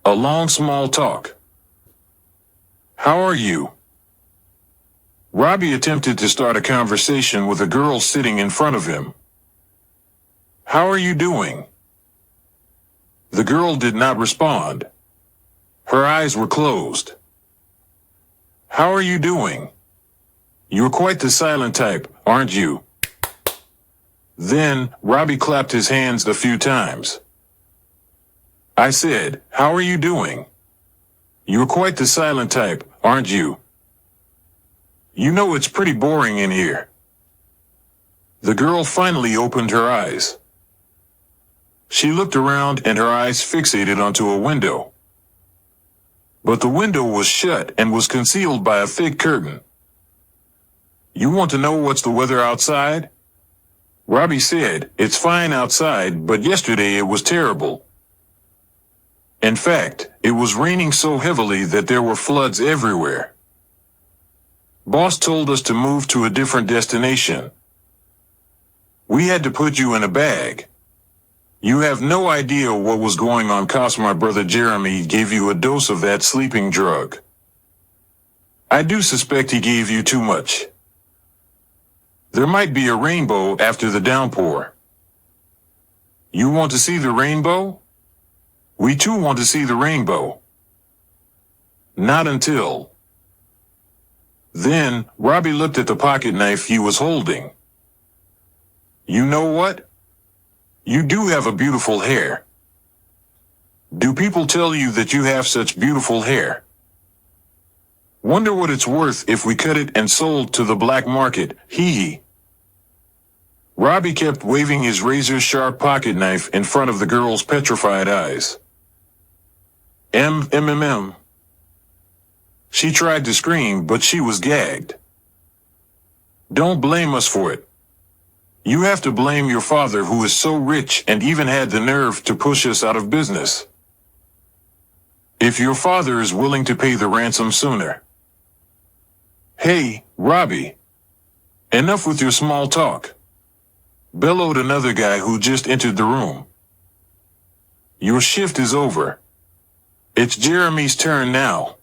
A long small talk. How are you? Robbie attempted to start a conversation with a girl sitting in front of him. How are you doing? The girl did not respond. Her eyes were closed. How are you doing? You're quite the silent type, aren't you? Then, Robbie clapped his hands a few times. I said, how are you doing? You're quite the silent type, aren't you? You know it's pretty boring in here. The girl finally opened her eyes. She looked around and her eyes fixated onto a window. But the window was shut and was concealed by a thick curtain. You want to know what's the weather outside? Robbie said, it's fine outside, but yesterday it was terrible. In fact, it was raining so heavily that there were floods everywhere. Boss told us to move to a different destination. We had to put you in a bag. You have no idea what was going on 'cause my brother Jeremy gave you a dose of that sleeping drug. I do suspect he gave you too much. There might be a rainbow after the downpour. You want to see the rainbow? We too want to see the rainbow. Not until. Then, Robbie looked at the pocket knife he was holding. You know what? You do have a beautiful hair. Do people tell you that you have such beautiful hair? Wonder what it's worth if we cut it and sold to the black market, hee. Robbie kept waving his razor-sharp pocket knife in front of the girl's petrified eyes. M. She tried to scream, but she was gagged. Don't blame us for it. You have to blame your father, who is so rich and even had the nerve to push us out of business. If your father is willing to pay the ransom sooner. Hey, Robbie. Enough with your small talk, bellowed another guy who just entered the room. Your shift is over. It's Jeremy's turn now.